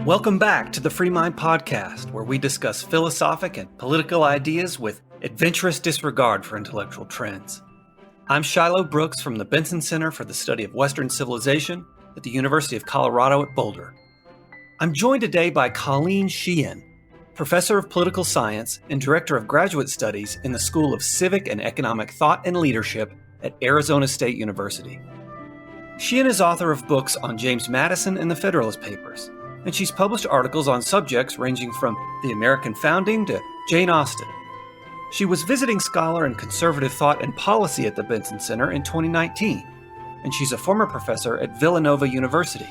Welcome back to the Free Mind Podcast, where we discuss philosophic and political ideas with adventurous disregard for intellectual trends. I'm Shiloh Brooks from the Benson Center for the Study of Western Civilization at the University of Colorado at Boulder. I'm joined today by Colleen Sheehan, professor of political science and director of graduate studies in the School of Civic and Economic Thought and Leadership at Arizona State University. Sheehan is author of books on James Madison and the Federalist Papers, and she's published articles on subjects ranging from the American founding to Jane Austen. She was visiting scholar in conservative thought and policy at the Benson Center in 2019, and she's a former professor at Villanova University.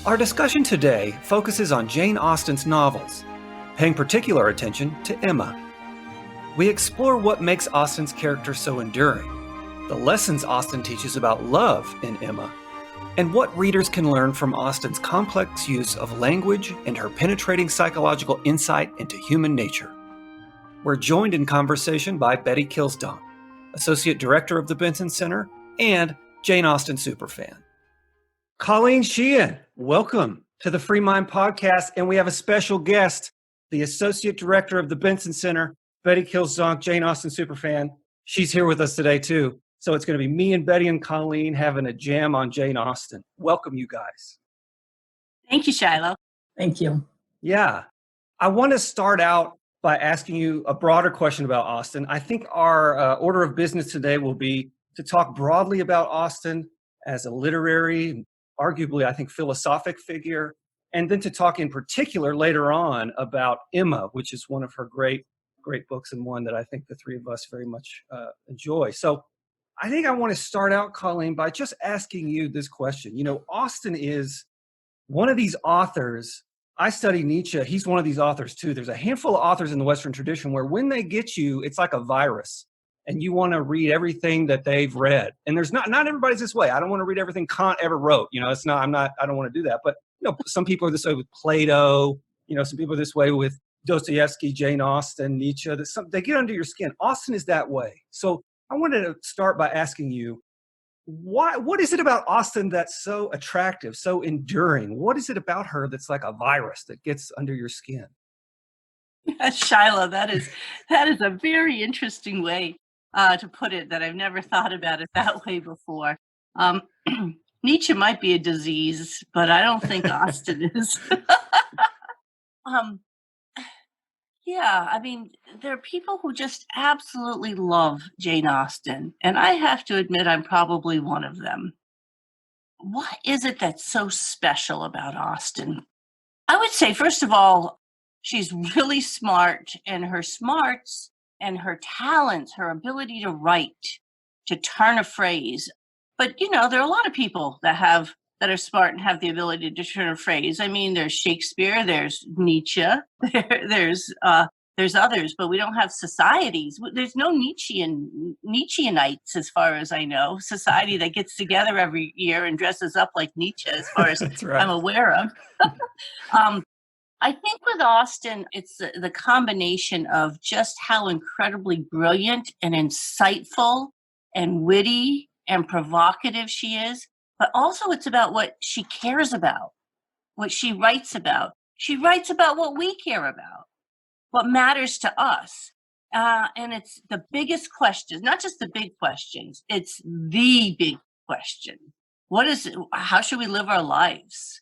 Our discussion today focuses on Jane Austen's novels, paying particular attention to Emma. We explore what makes Austen's character so enduring, the lessons Austen teaches about love in Emma, and what readers can learn from Austen's complex use of language and her penetrating psychological insight into human nature. We're joined in conversation by Betty Kilsdonk, Associate Director of the Benson Center and Jane Austen superfan. Colleen Sheehan, welcome to the Free Mind Podcast, and we have a special guest, the Associate Director of the Benson Center, Betty Kilsdonk, Jane Austen superfan. She's here with us today too. So it's going to be me and Betty and Colleen having a jam on Jane Austen. Welcome, you guys. Thank you, Shiloh. Thank you. Yeah. I want to start out by asking you a broader question about Austen. I think our order of business today will be to talk broadly about Austen as a literary, arguably, I think, philosophic figure, and then to talk in particular later on about Emma, which is one of her great books and one that I think the three of us very much enjoy. So I think I want to start out, Colleen, by just asking you this question. You know, Austen is one of these authors. I study Nietzsche. He's one of these authors too. There's a handful of authors in the Western tradition where when they get you, it's like a virus and you want to read everything that they've read. And there's not everybody's this way. I don't want to read everything Kant ever wrote. You know, I don't want to do that. But, you know, some people are this way with Plato. You know, some people are this way with Dostoevsky, Jane Austen, Nietzsche. They get under your skin. Austen is that way. So I wanted to start by asking you, what is it about Austen that's so attractive, so enduring? What is it about her that's like a virus that gets under your skin? Shiloh, that is a very interesting way to put it that I've never thought about it that way before. Nietzsche might be a disease, but I don't think Austen is. Yeah, I mean, there are people who just absolutely love Jane Austen, and I have to admit I'm probably one of them. What is it that's so special about Austen? I would say, first of all, she's really smart, and her smarts and her talents, her ability to write, to turn a phrase. But, you know, there are a lot of people that are smart and have the ability to turn a phrase. I mean, there's Shakespeare, there's Nietzsche, there's others, but we don't have societies. There's no Nietzscheites, as far as I know, society that gets together every year and dresses up like Nietzsche, as far as right. I'm aware of. I think with Austen, it's the combination of just how incredibly brilliant and insightful and witty and provocative she is. But also it's about what she cares about, what she writes about. She writes about what we care about, what matters to us. And it's the biggest questions, not just the big questions. It's the big question. What is it? How should we live our lives?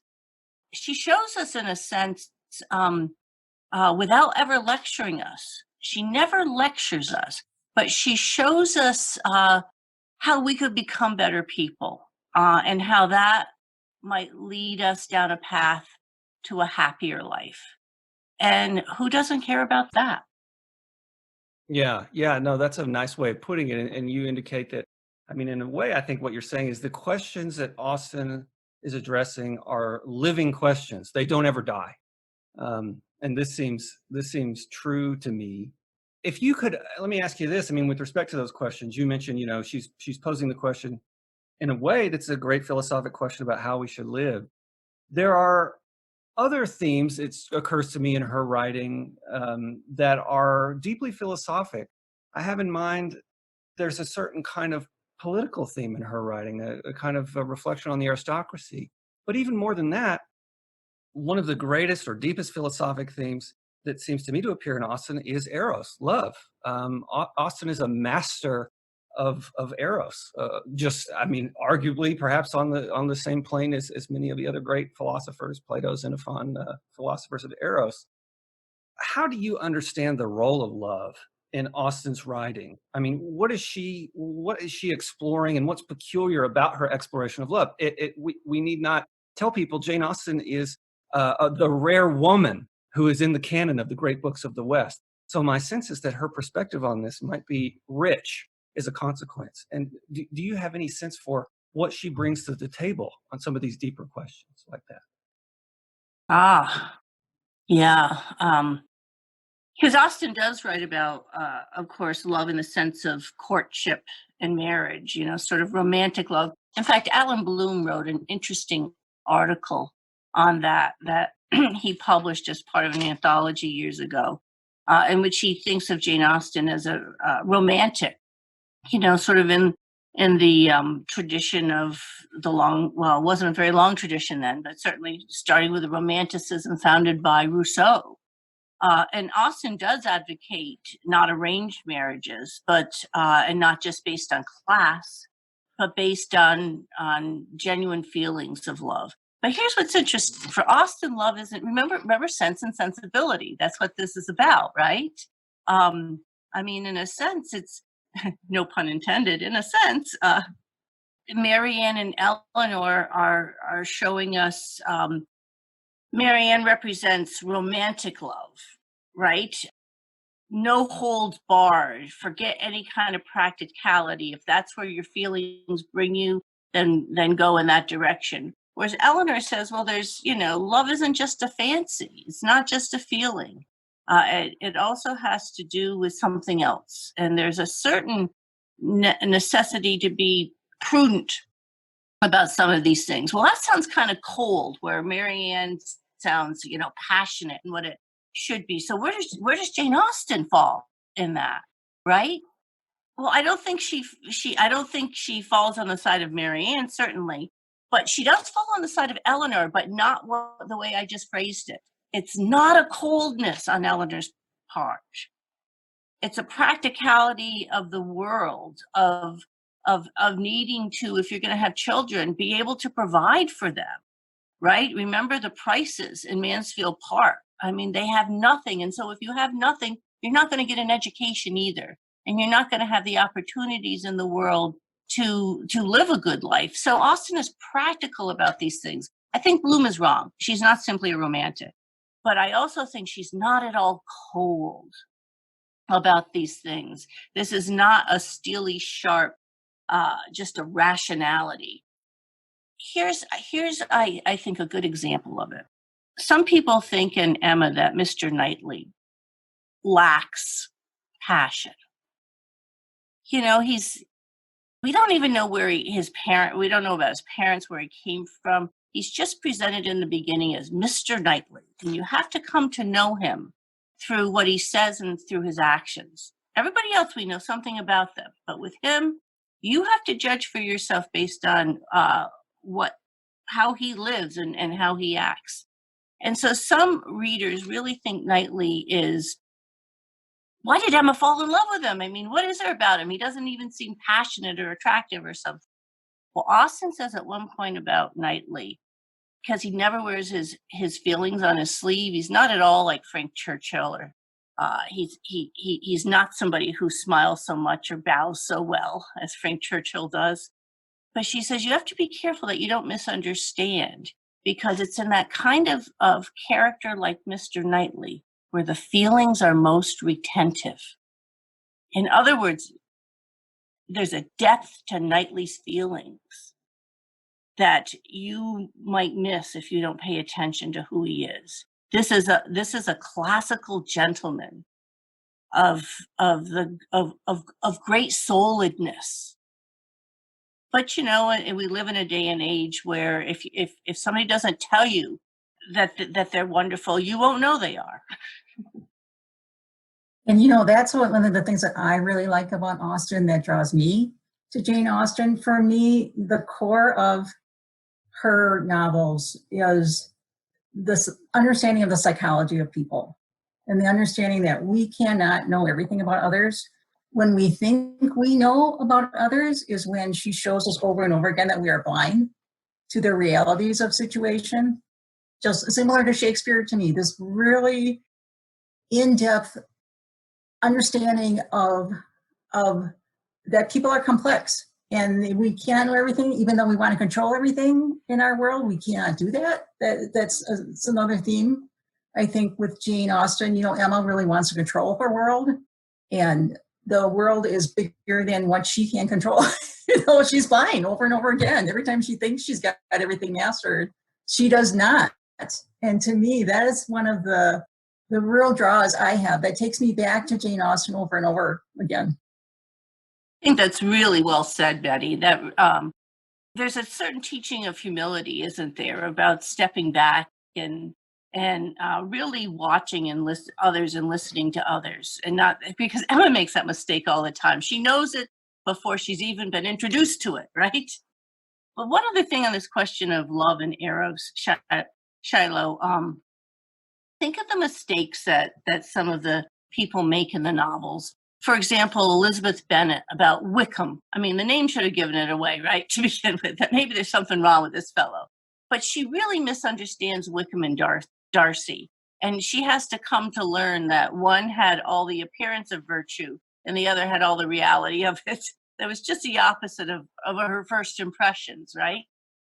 She shows us, in a sense, without ever lecturing us. She never lectures us, but she shows us how we could become better people. And how that might lead us down a path to a happier life. And who doesn't care about that? Yeah, no, that's a nice way of putting it. And you indicate that, I mean, in a way, I think what you're saying is the questions that Austen is addressing are living questions. They don't ever die. And this seems true to me. If you could, let me ask you this. I mean, with respect to those questions, you mentioned, you know, she's posing the question in a way that's a great philosophic question about how we should live. There are other themes, it occurs to me in her writing, that are deeply philosophic. I have in mind, there's a certain kind of political theme in her writing, a kind of a reflection on the aristocracy. But even more than that, one of the greatest or deepest philosophic themes that seems to me to appear in Austen is eros, love. Austen is a master of eros. Arguably, perhaps on the same plane as many of the other great philosophers, Plato, Xenophon, philosophers of eros. How do you understand the role of love in Austen's writing? I mean, what is she exploring, and what's peculiar about her exploration of love? We need not tell people Jane Austen is the rare woman who is in the canon of the great books of the West. So my sense is that her perspective on this might be rich as a consequence. And do you have any sense for what she brings to the table on some of these deeper questions like that? Yeah. Because Austen does write about, of course, love in the sense of courtship and marriage, sort of romantic love. In fact, Alan Bloom wrote an interesting article on that he published as part of an anthology years ago, in which he thinks of Jane Austen as a romantic, sort of in the tradition of it wasn't a very long tradition then, but certainly starting with the Romanticism founded by Rousseau. And Austen does advocate not arranged marriages, but and not just based on class, but based on genuine feelings of love. But here's what's interesting: for Austen, love isn't remember Sense and Sensibility. That's what this is about, right? In a sense, it's no pun intended. In a sense, Marianne and Eleanor are showing us. Marianne represents romantic love, right? No holds barred. Forget any kind of practicality. If that's where your feelings bring you, then go in that direction. Whereas Eleanor says, well, there's, love isn't just a fancy. It's not just a feeling. It also has to do with something else. And there's a certain necessity to be prudent about some of these things. Well, that sounds kind of cold, where Marianne sounds, passionate and what it should be. So where does Jane Austen fall in that, right? Well, I don't think she falls on the side of Marianne, certainly, but she does fall on the side of Eleanor, but not the way I just phrased it. It's not a coldness on Eleanor's part. It's a practicality of the world, of needing to, if you're going to have children, be able to provide for them, right? Remember the Prices in Mansfield Park. They have nothing. And so if you have nothing, you're not going to get an education either. And you're not going to have the opportunities in the world to live a good life. So Austen is practical about these things. I think Bloom is wrong. She's not simply a romantic. But I also think she's not at all cold about these things. This is not a steely, sharp, just a rationality. Here's I think a good example of it. Some people think in Emma that Mr. Knightley lacks passion. We don't even know where we don't know about his parents, where he came from. He's just presented in the beginning as Mr. Knightley. And you have to come to know him through what he says and through his actions. Everybody else, we know something about them. But with him, you have to judge for yourself based on how he lives and how he acts. And so some readers really think Knightley is, why did Emma fall in love with him? What is there about him? He doesn't even seem passionate or attractive or something. Well, Austen says at one point about Knightley, because he never wears his feelings on his sleeve. He's not at all like Frank Churchill, or he's not somebody who smiles so much or bows so well as Frank Churchill does. But she says you have to be careful that you don't misunderstand, because it's in that kind of character like Mr. Knightley where the feelings are most retentive. In other words, there's a depth to Knightley's feelings that you might miss if you don't pay attention to who he is. This is a classical gentleman of great souledness. But we live in a day and age where if somebody doesn't tell you that they're wonderful, you won't know they are. And that's one of the things that I really like about Austen that draws me to Jane Austen. For me, the core of her novels is this understanding of the psychology of people and the understanding that we cannot know everything about others. When we think we know about others is when she shows us over and over again that we are blind to the realities of situation. Just similar to Shakespeare to me, this really in-depth understanding of that people are complex and we can't know everything, even though we want to control everything in our world. We cannot do that. That's another theme, I think, with Jane Austen. Emma really wants to control her world, and the world is bigger than what she can control. She's blind over and over again. Every time she thinks she's got everything mastered, she does not. And to me, that is one of the real draws I have that takes me back to Jane Austen over and over again. I think that's really well said, Betty. That there's a certain teaching of humility, isn't there, about stepping back and really watching and others and listening to others, and not because Emma makes that mistake all the time. She knows it before she's even been introduced to it, right? But one other thing on this question of love and eros, Shiloh, think of the mistakes that some of the people make in the novels. For example, Elizabeth Bennet about Wickham. I mean, the name should have given it away, right, to begin with, that maybe there's something wrong with this fellow. But she really misunderstands Wickham and Darcy. And she has to come to learn that one had all the appearance of virtue and the other had all the reality of it. That was just the opposite of her first impressions, right?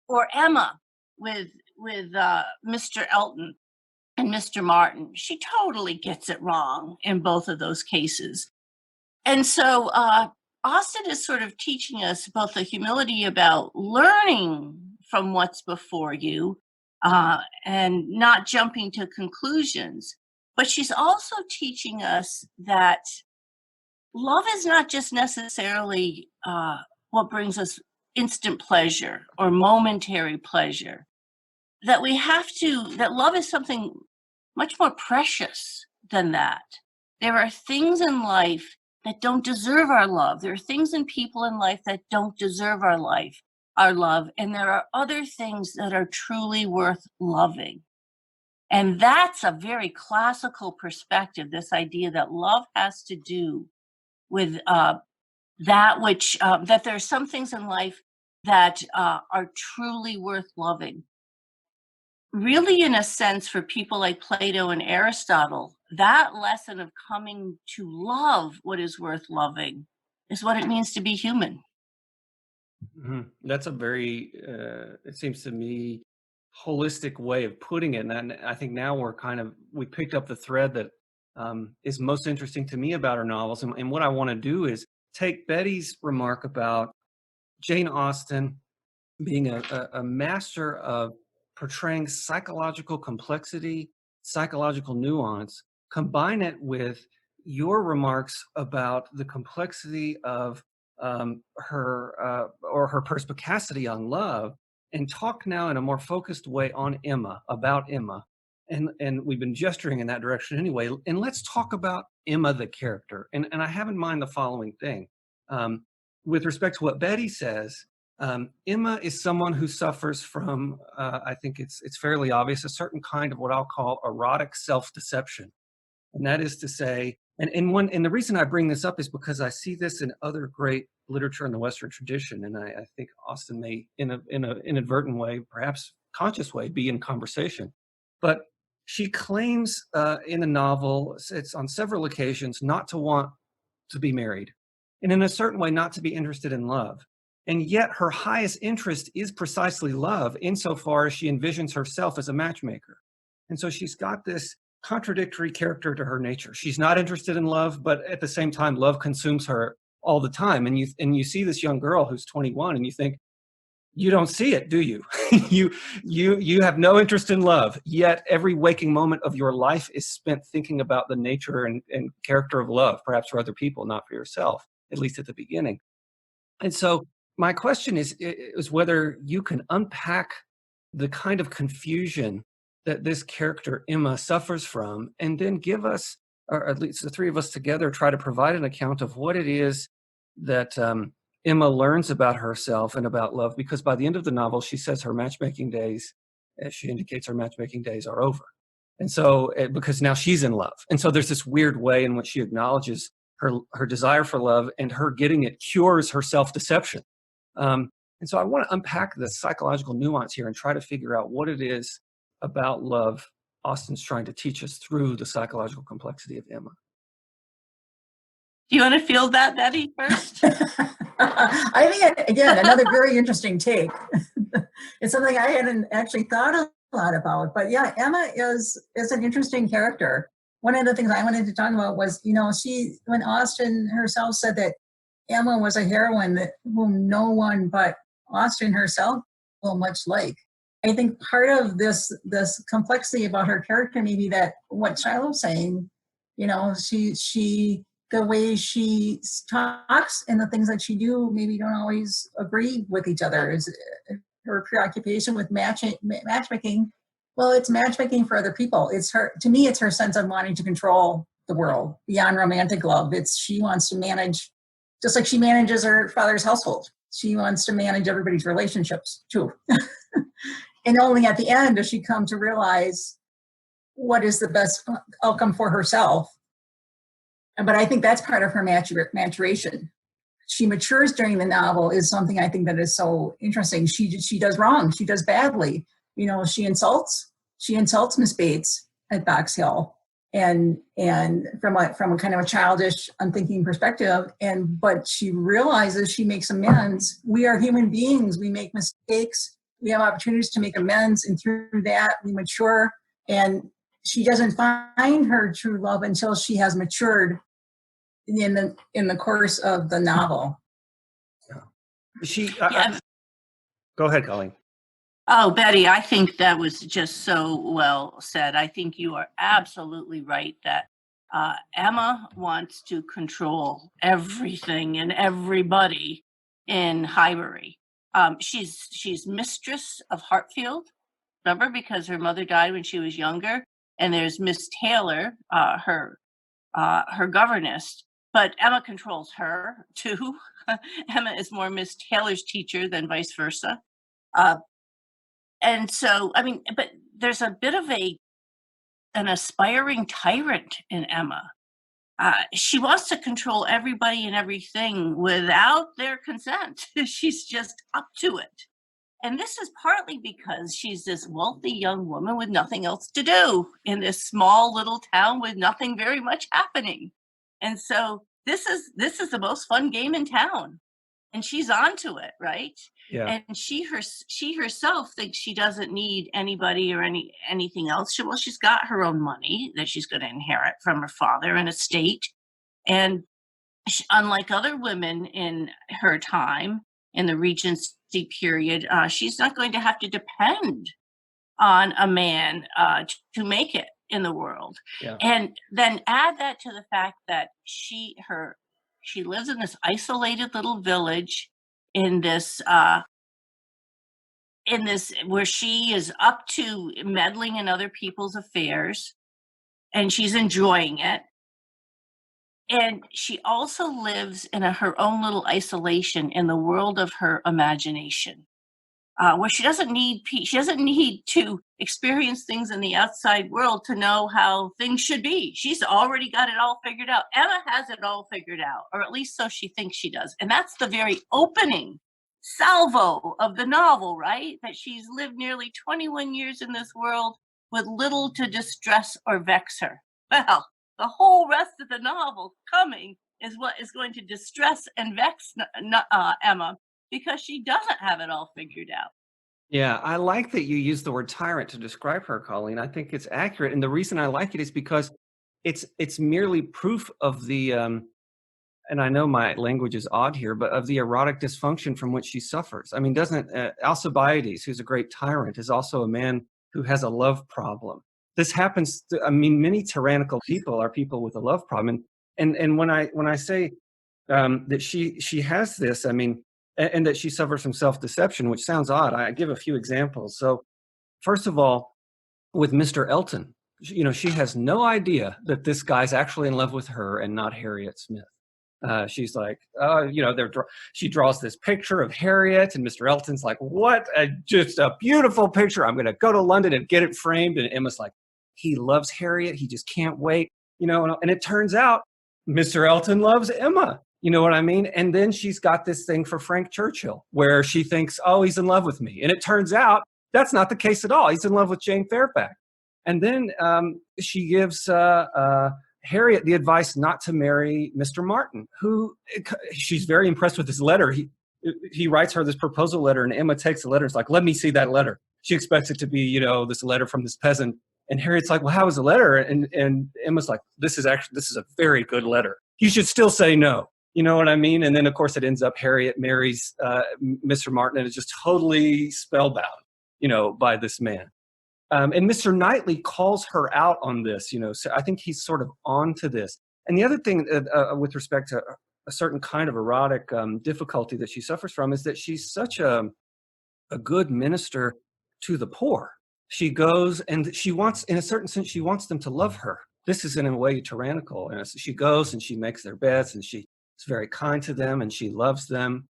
Or Emma with Mr. Elton and Mr. Martin. She totally gets it wrong in both of those cases. And so Austen is sort of teaching us both the humility about learning from what's before you and not jumping to conclusions. But she's also teaching us that love is not just necessarily what brings us instant pleasure or momentary pleasure. That love is something much more precious than that. There are things in life that don't deserve our love. There are things and people in life that don't deserve our love. And there are other things that are truly worth loving. And that's a very classical perspective, this idea that love has to do with that there are some things in life that are truly worth loving. Really, in a sense, for people like Plato and Aristotle, that lesson of coming to love what is worth loving is what it means to be human. Mm-hmm. That's a very, it seems to me, holistic way of putting it. And I think now we picked up the thread that is most interesting to me about her novels. And what I want to do is take Betty's remark about Jane Austen being a master of portraying psychological complexity, psychological nuance, combine it with your remarks about the complexity of her perspicacity on love, and talk now in a more focused way on about Emma. And we've been gesturing in that direction anyway. And let's talk about Emma, the character. And I have in mind the following thing. With respect to what Betty says, Emma is someone who suffers from, I think it's fairly obvious, a certain kind of what I'll call erotic self-deception. And that is to say, and the reason I bring this up is because I see this in other great literature in the Western tradition, and I think Austen may, in an inadvertent way, perhaps conscious way, be in conversation. But she claims in the novel, it's on several occasions, not to want to be married, and in a certain way, not to be interested in love. And yet her highest interest is precisely love, insofar as she envisions herself as a matchmaker. And so she's got this contradictory character to her nature. She's not interested in love, but at the same time, love consumes her all the time. And you see this young girl who's 21, and you think, you don't see it, do you? you have no interest in love, yet every waking moment of your life is spent thinking about the nature and character of love, perhaps for other people, not for yourself, at least at the beginning. And so my question is whether you can unpack the kind of confusion that this character Emma suffers from, and then give us, or at least the three of us together, try to provide an account of what it is that Emma learns about herself and about love. Because by the end of the novel, she says her matchmaking days as she indicates her matchmaking days are over. And so, because now she's in love. And so there's this weird way in which she acknowledges her desire for love, and her getting it cures her self-deception. And so I want to unpack the psychological nuance here and try to figure out what it is about love Austen's trying to teach us through the psychological complexity of Emma. Do you want to field that, Betty, first? I think, again, another very interesting take. It's something I hadn't actually thought a lot about. But yeah, Emma is an interesting character. One of the things I wanted to talk about was, when Austen herself said that Emma was a heroine whom no one but Austen herself will much like. I think part of this complexity about her character may be that what Shiloh's saying, she the way she talks and the things that she do maybe don't always agree with each other. Is her preoccupation with matchmaking. Well, it's matchmaking for other people. To me, it's her sense of wanting to control the world beyond romantic love. She wants to manage, just like she manages her father's household. She wants to manage everybody's relationships too. And only at the end does she come to realize what is the best outcome for herself. But I think that's part of her maturation. She matures during the novel is something I think that is so interesting. She does wrong. She does badly. She insults Miss Bates at Box Hill, and from a kind of a childish, unthinking perspective. But she realizes, she makes amends. We are human beings. We make mistakes. We have opportunities to make amends, and through that we mature. And she doesn't find her true love until she has matured in the course of the novel. Go ahead, Colleen. Oh, Betty, I think that was just so well said. I think you are absolutely right that Emma wants to control everything and everybody in Highbury. She's mistress of Hartfield, remember, because her mother died when she was younger. And there's Miss Taylor, her governess, but Emma controls her too. Emma is more Miss Taylor's teacher than vice versa. And so, but there's a bit of an aspiring tyrant in Emma. She wants to control everybody and everything without their consent. She's just up to it. And this is partly because she's this wealthy young woman with nothing else to do in this small little town with nothing very much happening. And so this is the most fun game in town. And she's onto it, right? Yeah. And she herself thinks she doesn't need anybody or anything else. She's got her own money that she's going to inherit from her father, an estate. And unlike other women in her time, in the Regency period, she's not going to have to depend on a man to make it in the world. Yeah. And then add that to the fact that she lives in this isolated little village in this where she is up to meddling in other people's affairs, and she's enjoying it. And she also lives in her own little isolation in the world of her imagination, where she doesn't need to experience things in the outside world to know how things should be. She's already got it all figured out. Emma has it all figured out, or at least so she thinks she does. And that's the very opening salvo of the novel, right? That she's lived nearly 21 years in this world with little to distress or vex her. Well, the whole rest of the novel coming is what is going to distress and vex Emma, because she doesn't have it all figured out. Yeah, I like that you use the word tyrant to describe her, Colleen. I think it's accurate. And the reason I like it is because it's merely proof of the, and I know my language is odd here, but of the erotic dysfunction from which she suffers. I mean, doesn't Alcibiades, who's a great tyrant, is also a man who has a love problem. This happens to, many tyrannical people are people with a love problem. And when I say that she has this, and that she suffers from self-deception, which sounds odd. I give a few examples. So first of all, with Mr. Elton, she has no idea that this guy's actually in love with her and not Harriet Smith. She's like, she draws this picture of Harriet, and Mr. Elton's like, what? Just a beautiful picture. I'm going to go to London and get it framed. And Emma's like, he loves Harriet. He just can't wait. And it turns out Mr. Elton loves Emma. You know what I mean? And then she's got this thing for Frank Churchill where she thinks, oh, he's in love with me. And it turns out that's not the case at all. He's in love with Jane Fairfax. And then she gives Harriet the advice not to marry Mr. Martin, who she's very impressed with his letter. He writes her this proposal letter, and Emma takes the letter. It's like, let me see that letter. She expects it to be, this letter from this peasant. And Harriet's like, well, how was the letter? And Emma's like, this is a very good letter. You should still say no. You know what I mean? And then, of course, it ends up Harriet marries Mr. Martin and is just totally spellbound, by this man. And Mr. Knightley calls her out on this, so I think he's sort of on to this. And the other thing with respect to a certain kind of erotic difficulty that she suffers from is that she's such a good minister to the poor. She goes and she wants, in a certain sense, she wants them to love her. This is in a way tyrannical. And she goes and she makes their beds and she's very kind to them and she loves them.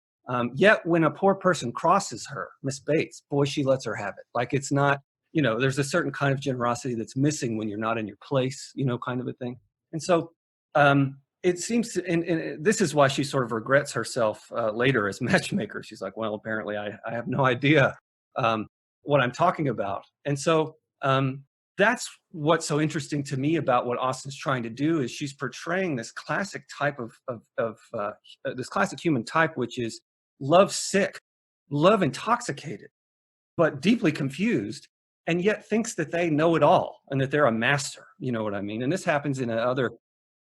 Yet when a poor person crosses her, Miss Bates, boy, she lets her have it. Like it's not, there's a certain kind of generosity that's missing when you're not in your place, kind of a thing. And so it seems to, and this is why she sort of regrets herself later as matchmaker. She's like, well, apparently I have no idea what I'm talking about. And so that's what's so interesting to me about what Austen's trying to do is she's portraying this classic type of this classic human type, which is love sick, love intoxicated, but deeply confused, and yet thinks that they know it all and that they're a master. You know what I mean? And this happens in other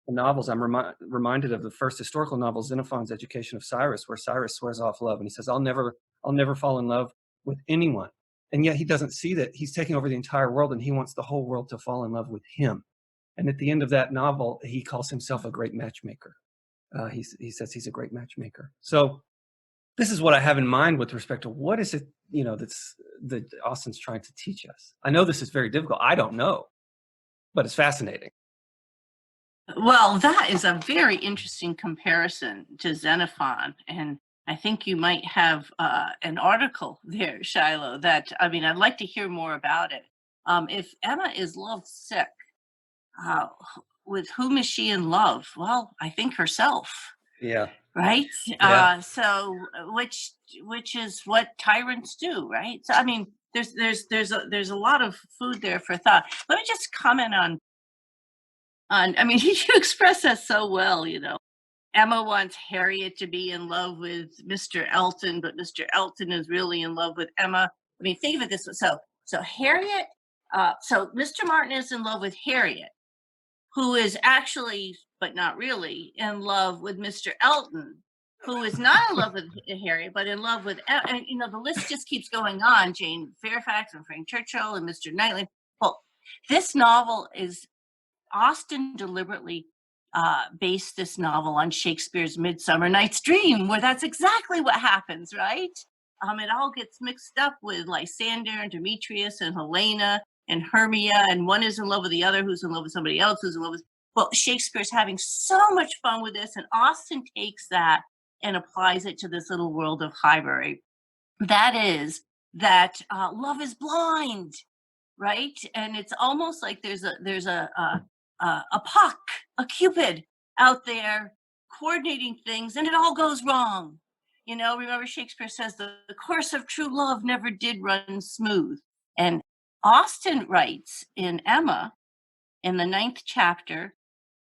novels. I'm reminded of the first historical novel, Xenophon's Education of Cyrus, where Cyrus swears off love and he says, I'll never fall in love with anyone. And yet he doesn't see that he's taking over the entire world and he wants the whole world to fall in love with him. And at the end of that novel, he calls himself a great matchmaker. He says he's a great matchmaker. So this is what I have in mind with respect to what is it, that Austen's trying to teach us. I know this is very difficult. I don't know, but it's fascinating. Well, that is a very interesting comparison to Xenophon. And I think you might have an article there, Shiloh, I'd like to hear more about it. If Emma is love sick, with whom is she in love? Well, I think herself. Yeah. Right? Yeah. So which is what tyrants do, right? So, there's a lot of food there for thought. Let me just comment on, you express that so well, Emma wants Harriet to be in love with Mr. Elton, but Mr. Elton is really in love with Emma. Think of it this way. So Harriet, so Mr. Martin is in love with Harriet, who is actually, but not really, in love with Mr. Elton, who is not in love with Harriet, but in love with Emma. And, the list just keeps going on. Jane Fairfax and Frank Churchill and Mr. Knightley. Well, this novel is Austen deliberately based this novel on Shakespeare's Midsummer Night's Dream, where that's exactly what happens, right? It all gets mixed up with Lysander and Demetrius and Helena and Hermia, and one is in love with the other who's in love with somebody else who's in love with... Well, Shakespeare's having so much fun with this, and Austen takes that and applies it to this little world of Highbury. That is that love is blind, right? And it's almost like there's a Puck, a Cupid out there coordinating things, and it all goes wrong. Remember Shakespeare says the course of true love never did run smooth. And Austen writes in Emma, in the 9th chapter,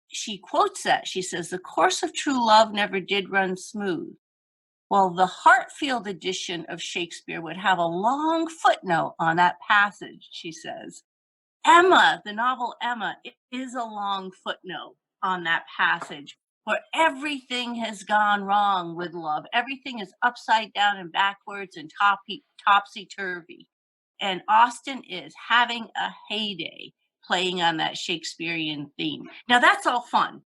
she quotes that. She says, the course of true love never did run smooth. Well, the Hartfield edition of Shakespeare would have a long footnote on that passage, she says. Emma, the novel Emma, is a long footnote on that passage where everything has gone wrong with love. Everything is upside down and backwards and topsy-turvy. And Austen is having a heyday playing on that Shakespearean theme. Now, that's all fun.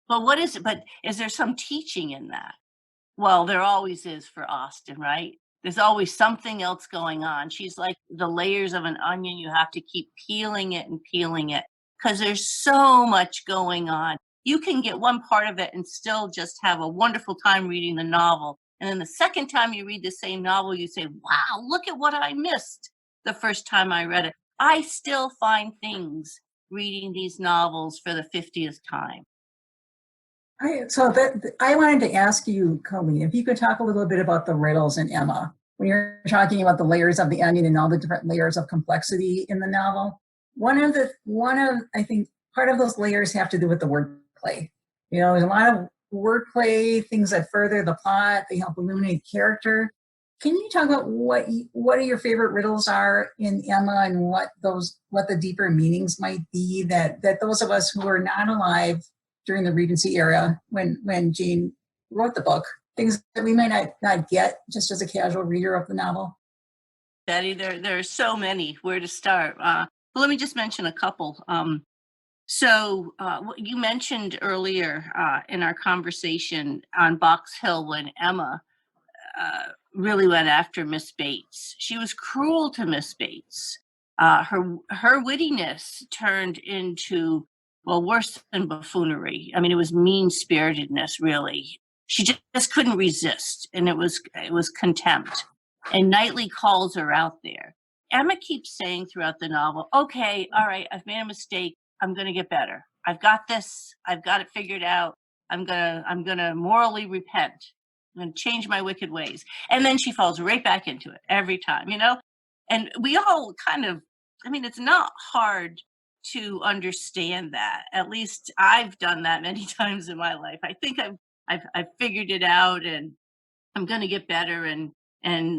But is there some teaching in that? Well, there always is for Austen, right? There's always something else going on. She's like the layers of an onion. You have to keep peeling it and peeling it because there's so much going on. you can get one part of it and still just have a wonderful time reading the novel. And then the second time you read the same novel, you say, wow, look at what I missed the first time I read it. I still find things reading these novels for the 50th time. I wanted to ask you, Colleen, if you could talk a little bit about the riddles in Emma. When you're talking about the layers of the onion and all the different layers of complexity in the novel, I think part of those layers have to do with the wordplay. You know, there's a lot of wordplay, things that further the plot, they help illuminate character. Can you talk about what are your favorite riddles are in Emma and what the deeper meanings might be that those of us who are not alive during the Regency era when Jane wrote the book, things that we might not get just as a casual reader of the novel? Betty, there are so many. Where to start? Well, let me just mention a couple. What you mentioned earlier in our conversation on Box Hill when Emma really went after Miss Bates. She was cruel to Miss Bates. Her wittiness turned into, well, worse than buffoonery. I mean, it was mean-spiritedness, really. She just couldn't resist, and it was contempt. And Knightley calls her out there. Emma keeps saying throughout the novel, okay, all right, I've made a mistake. I'm going to get better. I've got this. I've got it figured out. I'm gonna morally repent. I'm going to change my wicked ways. And then she falls right back into it every time, you know? And we all kind of, I mean, it's not hard to understand that. At least I've done that many times in my life. I think I've figured it out, and I'm going to get better and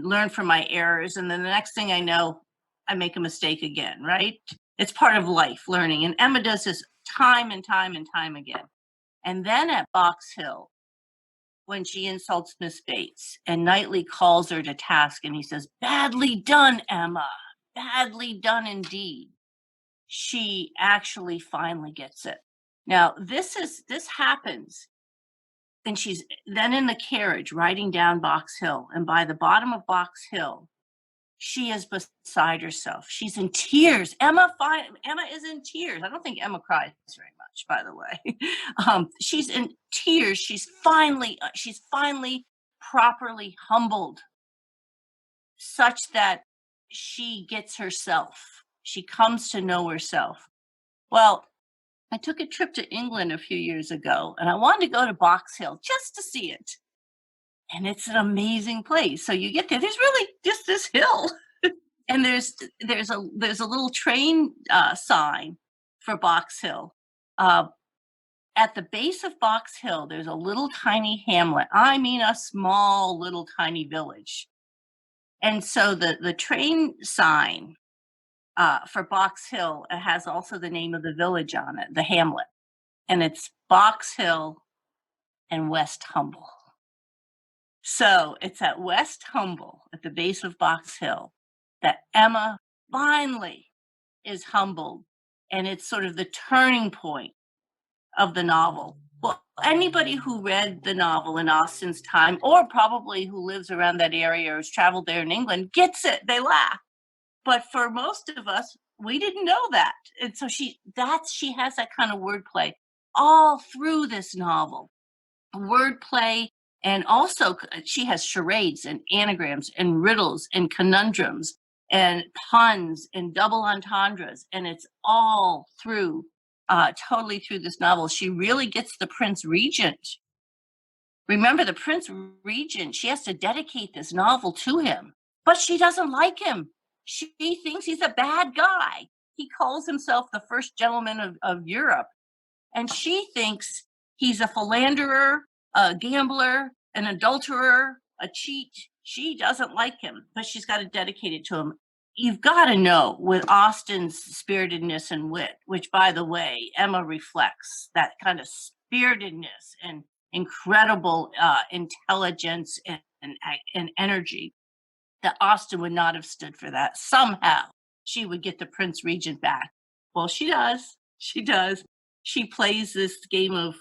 learn from my errors. And then the next thing I know, I make a mistake again, right? It's part of life, learning. And Emma does this time and time and time again. And then at Box Hill, when she insults Miss Bates and Knightley calls her to task and he says, badly done, Emma, badly done indeed. She actually finally gets it. Now, this happens, and she's then in the carriage riding down Box Hill, and by the bottom of Box Hill, she is beside herself. She's in tears. Emma is in tears. I don't think Emma cries very much, by the way. She's in tears. She's finally properly humbled, such that she gets herself. She comes to know herself. Well, I took a trip to England a few years ago, and I wanted to go to Box Hill just to see it. And it's an amazing place. So you get there. There's really just this hill. And there's a little train sign for Box Hill. At the base of Box Hill, there's a little tiny hamlet. I mean, a small little tiny village. And so the train sign for Box Hill has also the name of the village on it, the hamlet. And it's Box Hill and West Humble. So it's at West Humble, at the base of Box Hill, that Emma finally is humbled. And it's sort of the turning point of the novel. Well, anybody who read the novel in Austen's time, or probably who lives around that area or has traveled there in England, gets it. They laugh. But for most of us, we didn't know that. And so she has that kind of wordplay all through this novel. Wordplay, and also she has charades and anagrams and riddles and conundrums and puns and double entendres, and it's all through, totally through this novel. She really gets the Prince Regent. Remember, the Prince Regent, she has to dedicate this novel to him, but she doesn't like him. She thinks he's a bad guy. He calls himself the first gentleman of Europe, and she thinks he's a philanderer, a gambler, an adulterer, a cheat. She doesn't like him, but she's got to dedicate it to him. You've got to know, with Austen's spiritedness and wit, which, by the way, Emma reflects that kind of spiritedness and incredible intelligence and energy, that Austen would not have stood for that. Somehow she would get the Prince Regent back. Well, she does. She does. She plays this game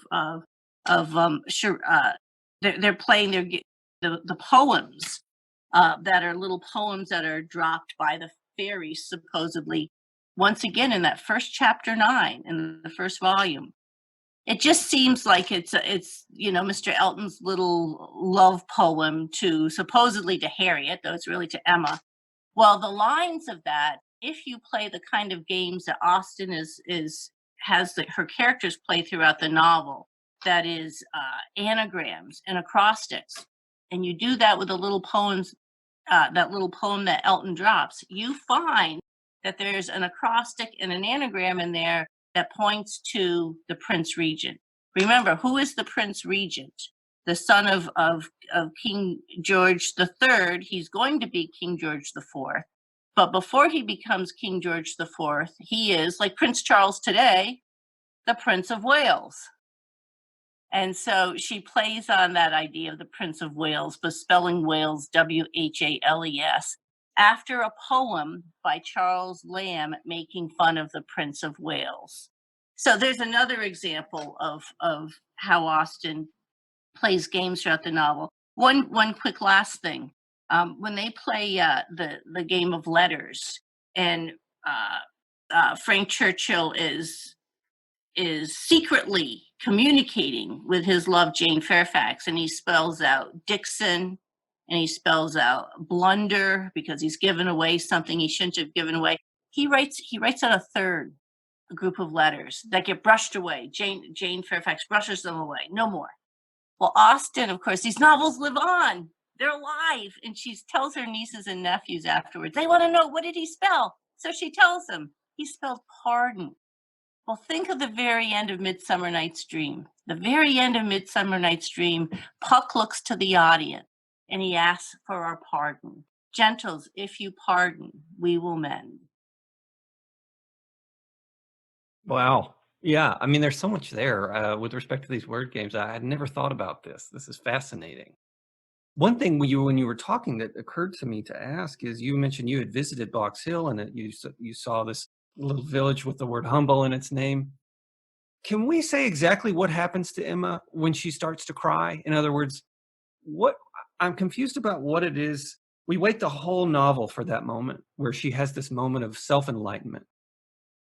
they're playing the poems that are little poems that are dropped by the fairies, supposedly, once again in that first chapter 9 in the first volume. it just seems like it's Mr. Elton's little love poem supposedly to Harriet, though it's really to Emma. Well, the lines of that, if you play the kind of games that Austen has her characters play throughout the novel, that is anagrams and acrostics, and you do that with the little poems, that little poem that Elton drops, you find that there's an acrostic and an anagram in there that points to the Prince Regent. Remember, who is the Prince Regent? The son of King George III. He's going to be King George IV. But before he becomes King George IV, he is, like Prince Charles today, the Prince of Wales. And so she plays on that idea of the Prince of Wales, but spelling Wales, Whales, after a poem by Charles Lamb making fun of the Prince of Wales. So there's another example of how Austen plays games throughout the novel. One quick last thing. When they play the game of letters, and Frank Churchill is secretly communicating with his love Jane Fairfax, and he spells out Dixon, and he spells out blunder because he's given away something he shouldn't have given away. He writes out a third group of letters that get brushed away. Jane Fairfax brushes them away. No more. Well, Austen, of course, these novels live on. They're alive. And she tells her nieces and nephews afterwards, they want to know, what did he spell? So she tells them, he spelled pardon. Well, think of the very end of Midsummer Night's Dream. The very end of Midsummer Night's Dream, Puck looks to the audience and he asks for our pardon. Gentles, if you pardon, we will mend. Wow. Yeah. I mean, there's so much there with respect to these word games. I had never thought about this. This is fascinating. One thing when you were talking that occurred to me to ask is, you mentioned you had visited Box Hill and that you saw this little village with the word humble in its name. Can we say exactly what happens to Emma when she starts to cry? In other words, I'm confused about what it is. We wait the whole novel for that moment where she has this moment of self-enlightenment.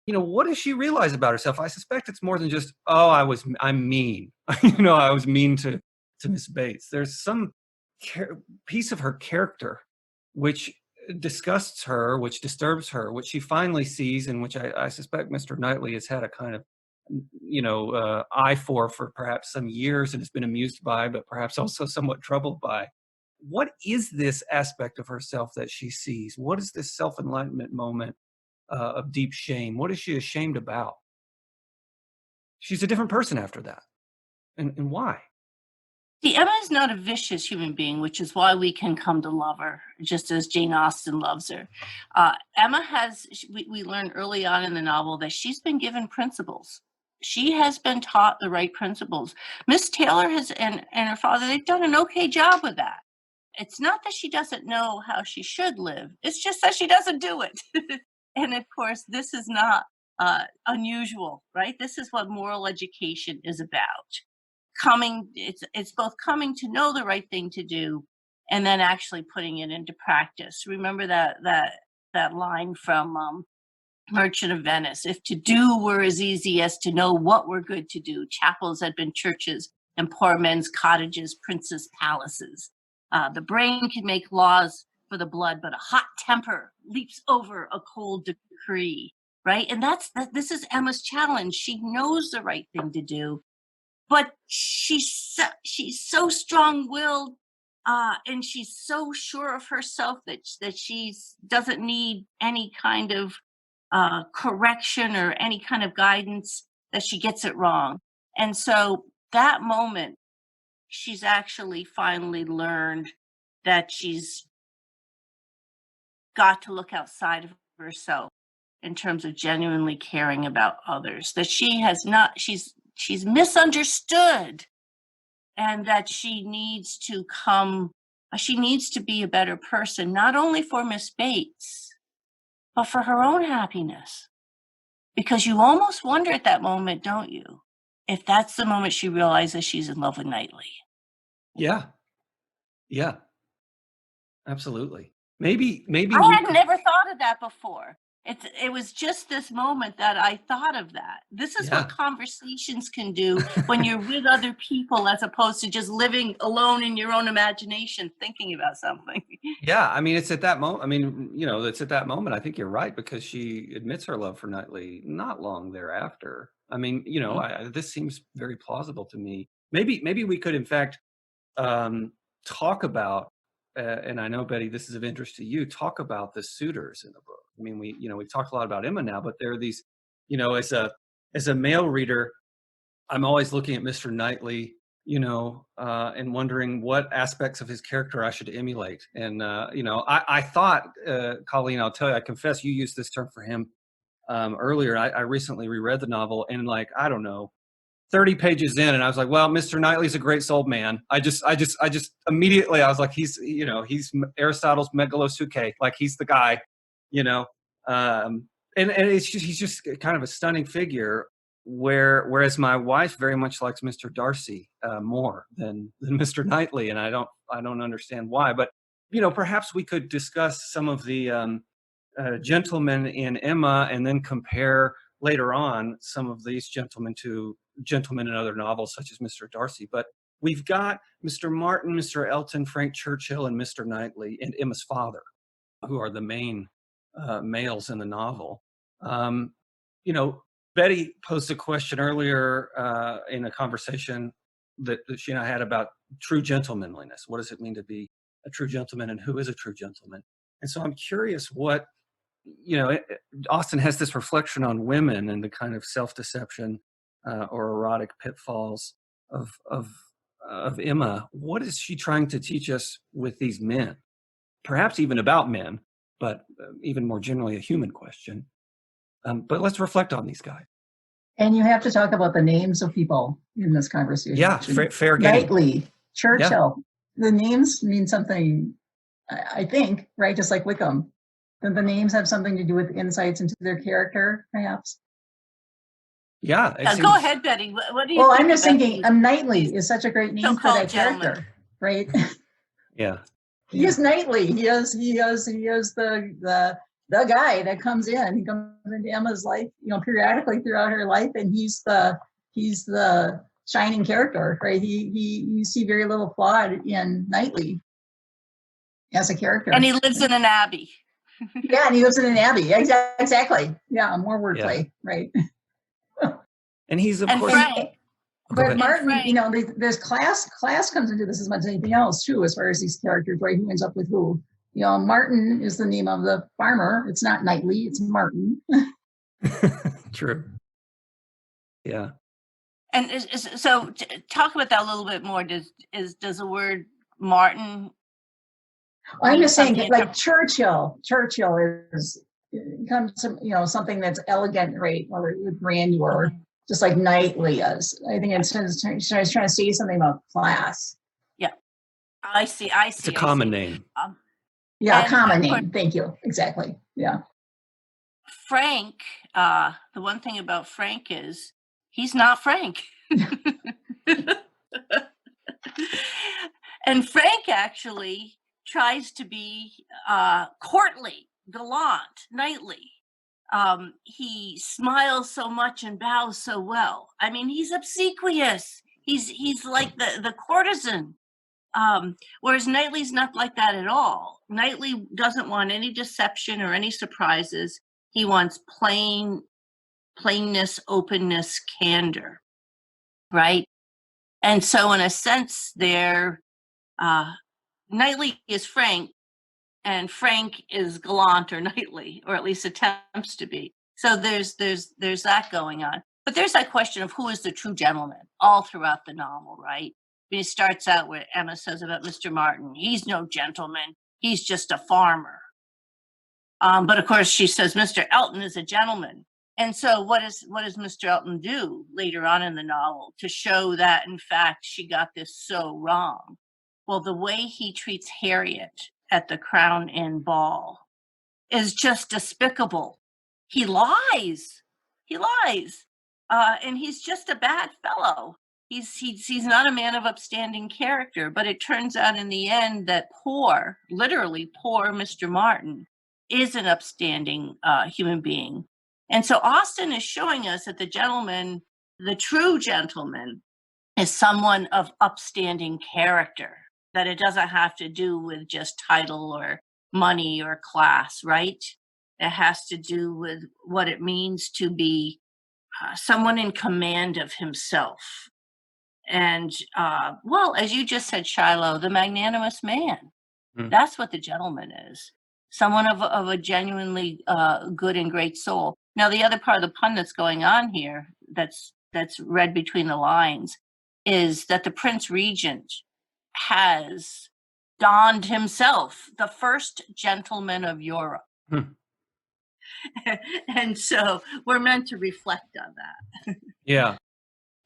What does she realize about herself? I suspect it's more than just, I'm mean. I was mean to Miss Bates. There's some piece of her character which disgusts her, which disturbs her, which she finally sees, and which I suspect Mr. Knightley has had a kind of, eye for perhaps some years and has been amused by, but perhaps also somewhat troubled by. What is this aspect of herself that she sees? What is this self-enlightenment moment of deep shame? What is she ashamed about? She's a different person after that. And why? See, Emma is not a vicious human being, which is why we can come to love her, just as Jane Austen loves her. Emma we learn early on in the novel that she's been given principles. She has been taught the right principles. Miss Taylor and her father, they've done an okay job with that. It's not that she doesn't know how she should live. It's just that she doesn't do it. And of course, this is not unusual, right? This is what moral education is about. It's both coming to know the right thing to do and then actually putting it into practice. Remember that line from Merchant of Venice: if to do were as easy as to know what were good to do, chapels had been churches and poor men's cottages princes' palaces. The brain can make laws for the blood, but a hot temper leaps over a cold decree, right? And this is Emma's challenge. She knows the right thing to do, but she's so strong-willed, and she's so sure of herself that she doesn't need any kind of correction or any kind of guidance, that she gets it wrong. And so that moment, she's actually finally learned that she's got to look outside of herself in terms of genuinely caring about others, that she's misunderstood, and that she needs to be a better person, not only for Miss Bates, but for her own happiness. Because you almost wonder at that moment, don't you, if that's the moment she realizes she's in love with Knightley. Yeah. Absolutely. Maybe I had never thought of that before. It was just this moment that I thought of that. This is what conversations can do when you're with other people, as opposed to just living alone in your own imagination, thinking about something. Yeah, I mean, it's at that moment. I mean, it's at that moment. I think you're right, because she admits her love for Knightley not long thereafter. I mean, this seems very plausible to me. Maybe we could, in fact, talk about, and I know, Betty, this is of interest to you. Talk about the suitors in the book. I mean, we've talked a lot about Emma now, but there are these, as a male reader, I'm always looking at Mr. Knightley, and wondering what aspects of his character I should emulate. And, I thought, Colleen, I'll tell you, I confess, you used this term for him earlier. I recently reread the novel, and, like, I don't know, 30 pages in, and I was like, well, Mr. Knightley's a great souled man. I just immediately, I was like, he's Aristotle's megalosuke, like, he's the guy, and he's just kind of a stunning figure. Whereas my wife very much likes Mr. Darcy more than Mr. Knightley, and I don't understand why. But perhaps we could discuss some of the gentlemen in Emma, and then compare later on some of these gentlemen to gentlemen in other novels, such as Mr. Darcy. But we've got Mr. Martin, Mr. Elton, Frank Churchill, and Mr. Knightley, and Emma's father, who are the main males in the novel. Betty posed a question earlier in a conversation that she and I had about true gentlemanliness. What does it mean to be a true gentleman, and who is a true gentleman? And so I'm curious what, Austen has this reflection on women and the kind of self-deception or erotic pitfalls of Emma. What is she trying to teach us with these men? Perhaps even about men, but even more generally a human question. But let's reflect on these guys. And you have to talk about the names of people in this conversation. Yeah, fair game. Knightley, Churchill. Yeah. The names mean something, I think, right? Just like Wickham. The names have something to do with insights into their character, perhaps. Yeah. Go ahead, Betty. What do you think? Well, I'm just thinking, Knightley is such a great name for that character, right? Yeah. He is Knightley. He is the guy that comes in. He comes into Emma's life, periodically throughout her life, and he's the shining character, right? You see very little flaw in Knightley as a character. And he lives in an abbey. Yeah, and he lives in an abbey. Exactly. Yeah, more wordplay, right? And he's, of course. Frank. But Martin, there's class comes into this as much as anything else too, as far as these characters, right? Who ends up with who? Martin is the name of the farmer. It's not Knightley, it's Martin. True. Yeah. And so talk about that a little bit more. Does the word Martin? I'm just saying that, like, Churchill comes from, something that's elegant, right? Or with grandeur, just like Knightley is. I think it's trying to say something about class. Yeah. I see. It's a common name. Yeah, a common name. Thank you. Exactly. Yeah. Frank, the one thing about Frank is he's not Frank. And Frank actually tries to be courtly, gallant, knightly. He smiles so much and bows so well. I mean, he's obsequious. He's like the courtesan. Whereas Knightley's not like that at all. Knightley doesn't want any deception or any surprises. He wants plainness, openness, candor, right? And so in a sense there, Knightley is Frank, and Frank is gallant or knightly, or at least attempts to be. So there's that going on. But there's that question of who is the true gentleman all throughout the novel, right? It starts out where Emma says about Mr. Martin, he's no gentleman, he's just a farmer. But of course she says Mr. Elton is a gentleman. And so what does Mr. Elton do later on in the novel to show that, in fact, she got this so wrong? Well, the way he treats Harriet at the Crown Inn ball is just despicable. He lies. And he's just a bad fellow. He's not a man of upstanding character, but it turns out in the end that literally poor Mr. Martin is an upstanding human being. And so Austen is showing us that the gentleman, the true gentleman, is someone of upstanding character, that it doesn't have to do with just title or money or class, right? It has to do with what it means to be someone in command of himself. And, well, as you just said, Shiloh, the magnanimous man. Mm. That's what the gentleman is. Someone of a genuinely good and great soul. Now, the other part of the pun that's going on here, that's read between the lines, is that the Prince Regent has donned himself the first gentleman of Europe. Hmm. And so we're meant to reflect on that. Yeah.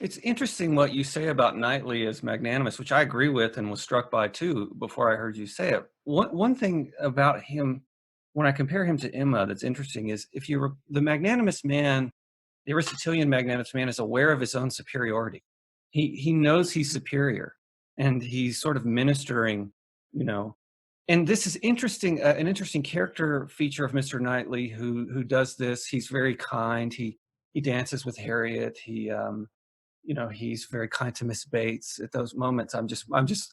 It's interesting what you say about Knightley as magnanimous, which I agree with and was struck by too before I heard you say it. One thing about him, when I compare him to Emma, that's interesting is the magnanimous man, the Aristotelian magnanimous man, is aware of his own superiority. He knows he's superior, and he's sort of ministering, you know. And this is interesting, an interesting character feature of Mr. Knightley, who does this. He's very kind. He dances with Harriet. He's very kind to Miss Bates. At those moments,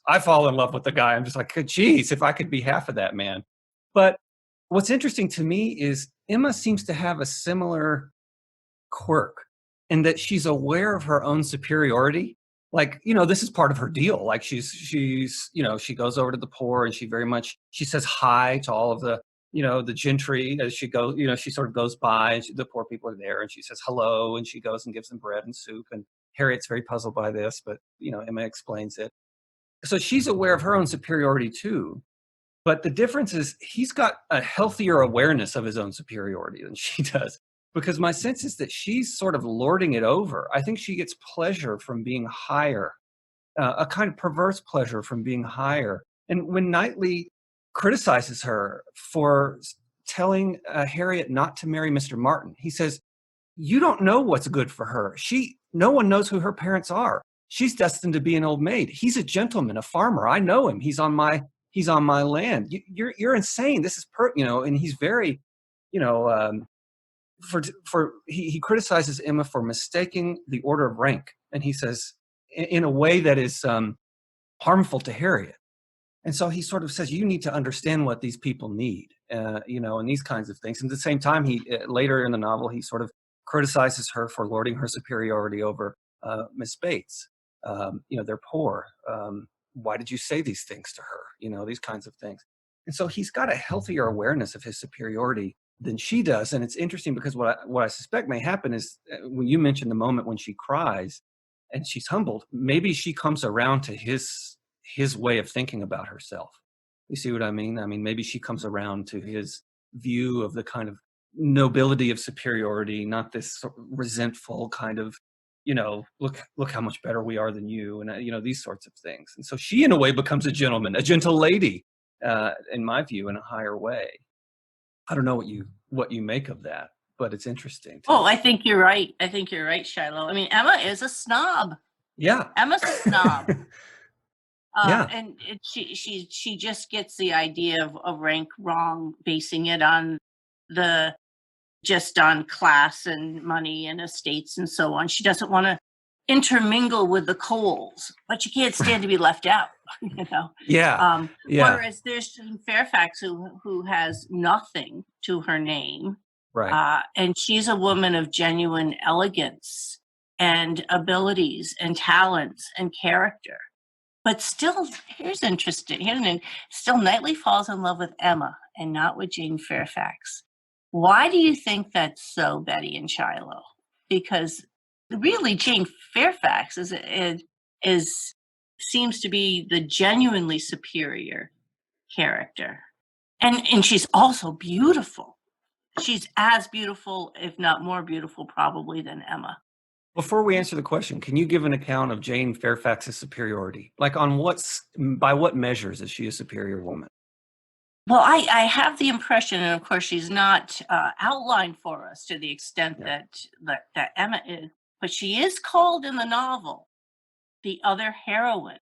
I fall in love with the guy. I'm just like, geez, if I could be half of that man. But what's interesting to me is Emma seems to have a similar quirk in that she's aware of her own superiority. Like, this is part of her deal. Like she's she goes over to the poor and she says hi to all of the gentry as she goes. She sort of goes by and the poor people are there and she says hello and she goes and gives them bread and soup. And Harriet's very puzzled by this, but Emma explains it. So she's aware of her own superiority too. But the difference is he's got a healthier awareness of his own superiority than she does. Because my sense is that she's sort of lording it over. I think she gets pleasure from being higher, a kind of perverse pleasure from being higher. And when Knightley criticizes her for telling Harriet not to marry Mr. Martin, he says, "You don't know what's good for her. No one knows who her parents are. She's destined to be an old maid. He's a gentleman, a farmer. I know him. He's on my land. You're insane. This is and he's very, he criticizes Emma for mistaking the order of rank, and he says in a way that is harmful to Harriet. And so he sort of says, you need to understand what these people need, and these kinds of things. And at the same time, he later in the novel, he sort of criticizes her for lording her superiority over Miss Bates. They're poor. Why did you say these things to her? These kinds of things. And so he's got a healthier awareness of his superiority than she does. And it's interesting because what I suspect may happen is when you mentioned the moment when she cries and she's humbled, maybe she comes around to his way of thinking about herself. You see what I mean? I mean, maybe she comes around to his view of the kind of nobility of superiority, not this sort of resentful kind of, look how much better we are than you, and these sorts of things. And so she, in a way, becomes a gentleman, a gentle lady, in my view, in a higher way. I don't know what you make of that, but it's interesting. I think you're right. Shiloh. I mean, Emma is a snob. Yeah, Emma's a snob. Yeah. And she just gets the idea of rank wrong, basing it on just on class and money and estates and so on. She doesn't want to intermingle with the coals, but you can't stand to be left out. Yeah. Whereas there's Jane Fairfax who has nothing to her name, Right. and she's a woman of genuine elegance and abilities and talents and character. But still, here's interesting. Still, Knightley falls in love with Emma and not with Jane Fairfax. Why do you think that's so, Betty and Shiloh? Because really, Jane Fairfax seems to be the genuinely superior character, and she's also beautiful. She's as beautiful, if not more beautiful, probably than Emma. Before we answer the question, can you give an account of Jane Fairfax's superiority? Like by what measures is she a superior woman? Well, I have the impression, and of course she's not outlined for us to the extent that Emma is, but she is called in the novel the other heroine.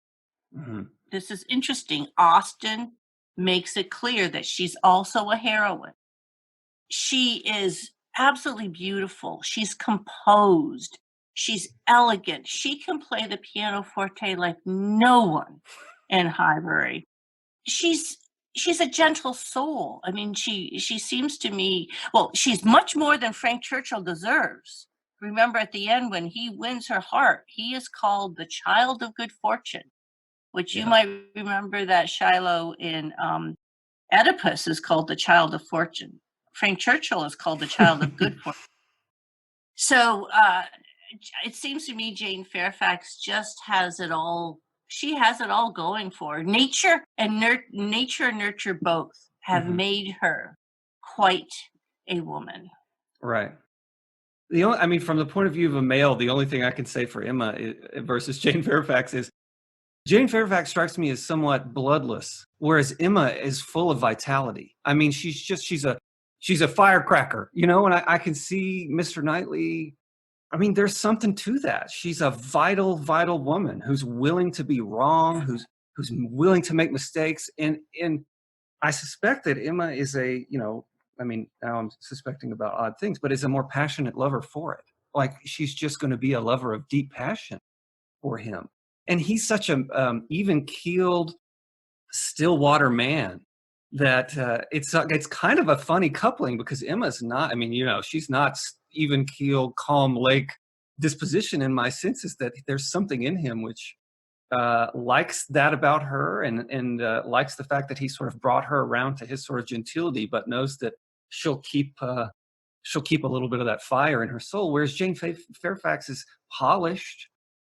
Mm-hmm. This is interesting. Austen makes it clear that she's also a heroine. she is absolutely beautiful. She's composed. She's elegant. She can play the pianoforte like no one in Highbury. She's she's a gentle soul. I mean, she seems to me, well, she's much more than Frank Churchill deserves. Remember at the end when he wins her heart, he is called the child of good fortune, which you Yeah. might remember that Shiloh in Oedipus is called the child of fortune. Frank Churchill is called the child of good fortune. So it seems to me Jane Fairfax just has it all. She has it all going for her. Nature and nurture both have Mhm. made her quite a woman. Right. I mean, from the point of view of a male, the only thing I can say for Emma versus Jane Fairfax is Jane Fairfax strikes me as somewhat bloodless, whereas Emma is full of vitality. I mean, she's a firecracker, and I can see Mr. Knightley. I mean, there's something to that. She's a vital, vital woman who's willing to be wrong, who's willing to make mistakes. And I suspect that Emma is I mean, now I'm suspecting about odd things, but is a more passionate lover for it. Like she's just going to be a lover of deep passion for him. And he's such a even-keeled, Stillwater man that it's kind of a funny coupling because Emma's not. I mean, she's not even-keeled, calm lake disposition. In my sense is that there's something in him which likes that about her and likes the fact that he sort of brought her around to his sort of gentility, but knows that she'll keep a little bit of that fire in her soul. Whereas Jane Fairfax is polished,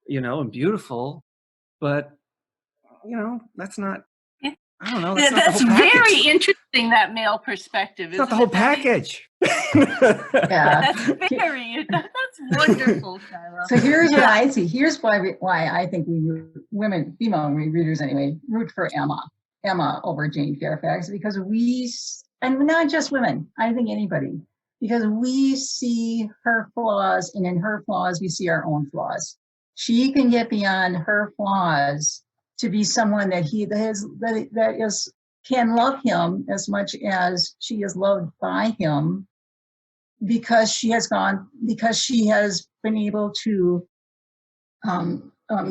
and beautiful, but that's not. Yeah. I don't know. That's not the That's whole very package. interesting, that male perspective. It's not the isn't whole it, Debbie? package. Yeah. That's wonderful, Shiloh. So here's what I see. Here's why I think women, female readers anyway, root for Emma over Jane Fairfax, because and not just women, I think anybody, because we see her flaws, and in her flaws, we see our own flaws. She can get beyond her flaws to be someone that can love him as much as she is loved by him, because she has been able to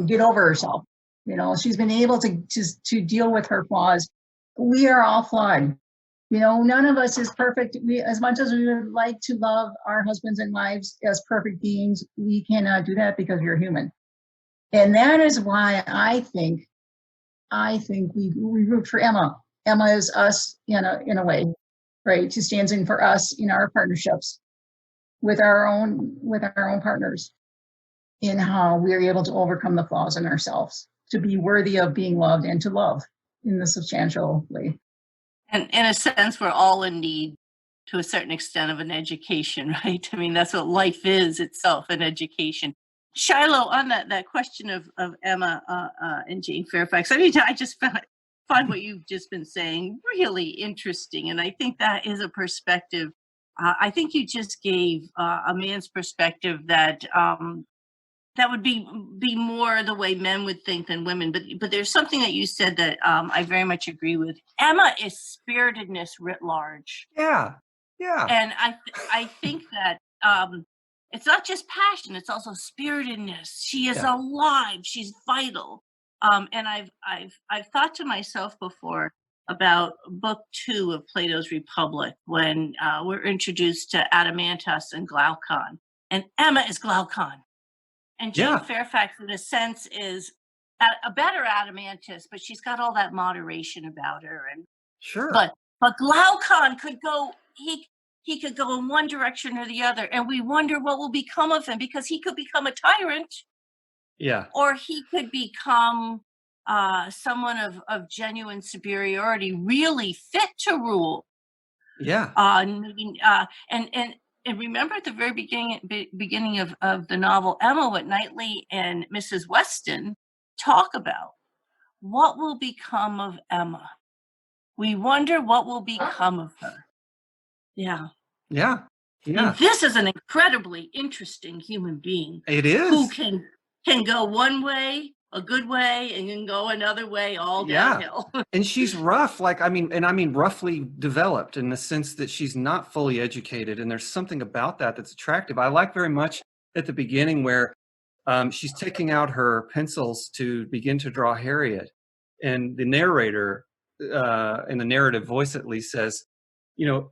get over herself. She's been able to deal with her flaws. We are all flawed. None of us is perfect. As much as we would like to love our husbands and wives as perfect beings, we cannot do that because you're human. And that is why I think we root for Emma. Emma is us in a way, right? She stands in for us in our partnerships with our own partners, in how we are able to overcome the flaws in ourselves, to be worthy of being loved and to love in the substantial way. And in a sense, we're all in need to a certain extent of an education, right? I mean, that's what life is itself, an education. Shiloh, on that question of Emma and Jane Fairfax, I mean, I just find what you've just been saying really interesting. And I think that is a perspective. I think you just gave a man's perspective that would be more the way men would think than women. But there's something that you said that I very much agree with. Emma is spiritedness writ large. Yeah. And I think that it's not just passion; it's also spiritedness. She is alive. She's vital. And I've thought to myself before about Book 2 of Plato's Republic, when we're introduced to Adeimantus and Glaucon, and Emma is Glaucon, and Jane Fairfax, in a sense, is a better Adeimantus, but she's got all that moderation about her. And Sure. But Glaucon could go. He could go in one direction or the other, and we wonder what will become of him, because he could become a tyrant, or he could become someone of genuine superiority, really fit to rule. And remember at the very beginning of the novel, Emma, what Knightley and Mrs. Weston talk about. What will become of Emma? We wonder what will become of her. Yeah. And this is an incredibly interesting human being. It is. Who can go one way a good way and can go another way all Yeah. downhill. And she's rough, like, I mean roughly developed in the sense that she's not fully educated. And there's something about that that's attractive. I like very much at the beginning where she's taking out her pencils to begin to draw Harriet. And the narrator, in the narrative voice at least, says,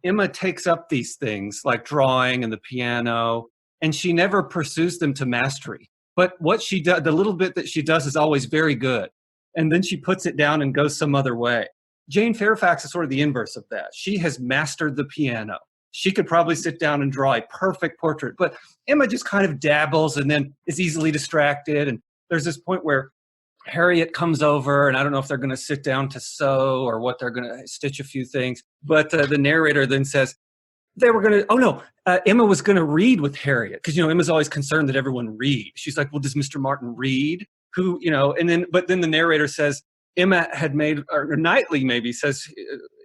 Emma takes up these things like drawing and the piano, and she never pursues them to mastery. But what she does, the little bit that she does is always very good. And then she puts it down and goes some other way. Jane Fairfax is sort of the inverse of that. She has mastered the piano. She could probably sit down and draw a perfect portrait, but Emma just kind of dabbles and then is easily distracted. And there's this point where Harriet comes over, and I don't know if they're going to sit down to sew or what, they're going to stitch a few things. But the narrator then says, they were going to, Emma was going to read with Harriet. Because, Emma's always concerned that everyone read. She's like, well, does Mr. Martin read? But then the narrator says, Emma had made, or Knightley maybe says,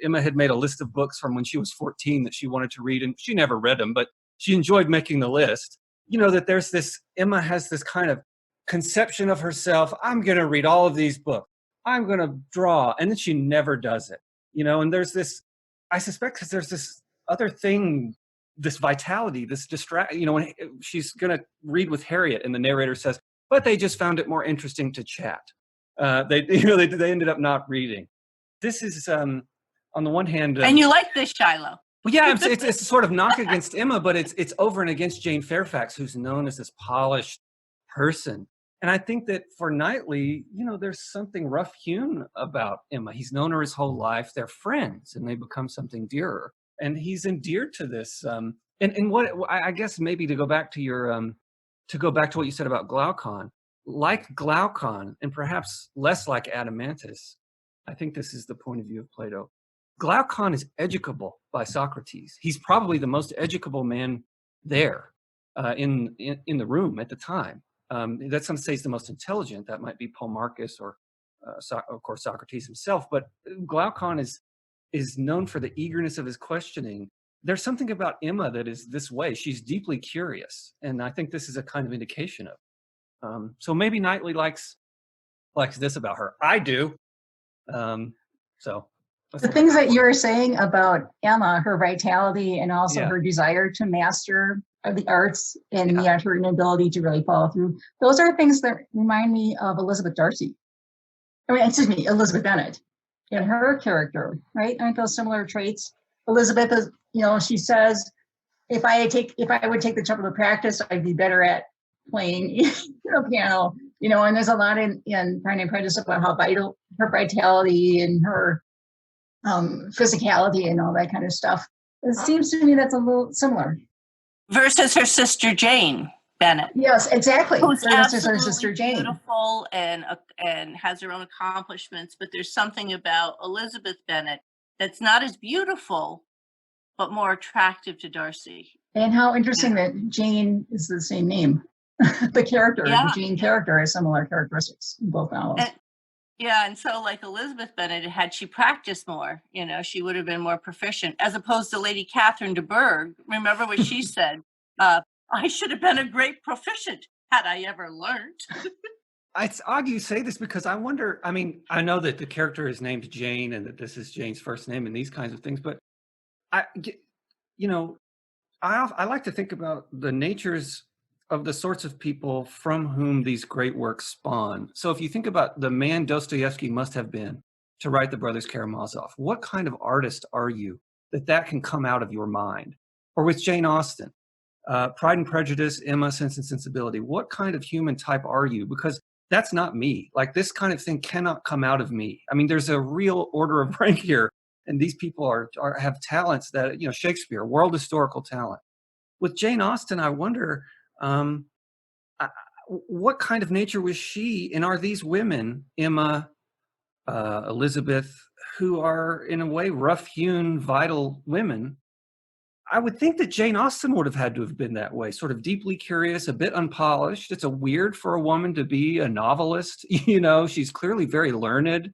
Emma had made a list of books from when she was 14 that she wanted to read. And she never read them, but she enjoyed making the list. That there's this, Emma has this kind of conception of herself. I'm going to read all of these books. I'm going to draw. And then she never does it, and there's this, I suspect because there's this other thing, this vitality, this when she's going to read with Harriet and the narrator says, but they just found it more interesting to chat. They ended up not reading. This is, on the one hand. And you like this, Shiloh. Well, yeah, it's a sort of knock against Emma, but it's over and against Jane Fairfax, who's known as this polished person. And I think that for Knightley, there's something rough-hewn about Emma. He's known her his whole life. They're friends, and they become something dearer. And he's endeared to this. And what I guess maybe to go back to what you said about Glaucon, like Glaucon, and perhaps less like Adeimantus, I think this is the point of view of Plato. Glaucon is educable by Socrates. He's probably the most educable man there in the room at the time. That's some say he's the most intelligent. That might be Polemarchus or, of course, Socrates himself. But Glaucon is known for the eagerness of his questioning. There's something about Emma that is this way. She's deeply curious, and I think this is a kind of indication of. So maybe Knightley likes this about her. I do. So the things that you were saying about Emma, her vitality, and also her desire to master the arts, and yet her inability to really follow through. Those are things that remind me of Elizabeth Bennet in her character, right? Aren't those similar traits? Elizabeth is, she says, if I would take the trouble to practice, I'd be better at playing piano, and there's a lot in Pride and Prejudice about how vital her vitality and her physicality and all that kind of stuff. It seems to me that's a little similar. Versus her sister Jane Bennet. Yes, exactly. Who's versus her sister Jane. Beautiful and has her own accomplishments, but there's something about Elizabeth Bennet that's not as beautiful, but more attractive to Darcy. And how interesting that Jane is the same name. The character, the Jane character, has similar characteristics in both novels. And so like Elizabeth Bennet, had she practiced more, she would have been more proficient, as opposed to Lady Catherine de Bourgh. Remember what she said? I should have been a great proficient had I ever learned. It's odd you say this because I wonder, I know that the character is named Jane and that this is Jane's first name and these kinds of things, but I like to think about the natures of the sorts of people from whom these great works spawn. So if you think about the man Dostoevsky must have been to write The Brothers Karamazov, what kind of artist are you that can come out of your mind? Or with Jane Austen, Pride and Prejudice, Emma, Sense and Sensibility, what kind of human type are you? Because that's not me. Like, this kind of thing cannot come out of me. There's a real order of rank here, and these people have talents that, Shakespeare, world historical talent. With Jane Austen, I wonder, what kind of nature was she, and are these women, Emma, Elizabeth, who are in a way rough-hewn, vital women? I would think that Jane Austen would have had to have been that way, sort of deeply curious, a bit unpolished. It's weird for a woman to be a novelist. She's clearly very learned.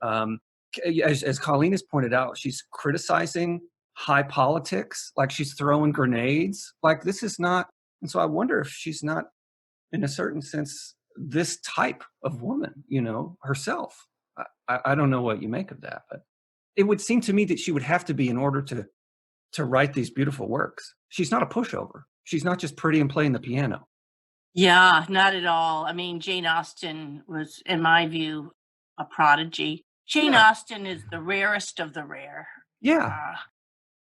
As Colleen has pointed out, she's criticizing high politics, like she's throwing grenades. Like, this is not. And so I wonder if she's not, in a certain sense, this type of woman, herself. I don't know what you make of that, but it would seem to me that she would have to be in order to write these beautiful works. She's not a pushover. She's not just pretty and playing the piano. Yeah, not at all. I mean, Jane Austen was, in my view, a prodigy. Jane Yeah. Austen is the rarest of the rare. Yeah.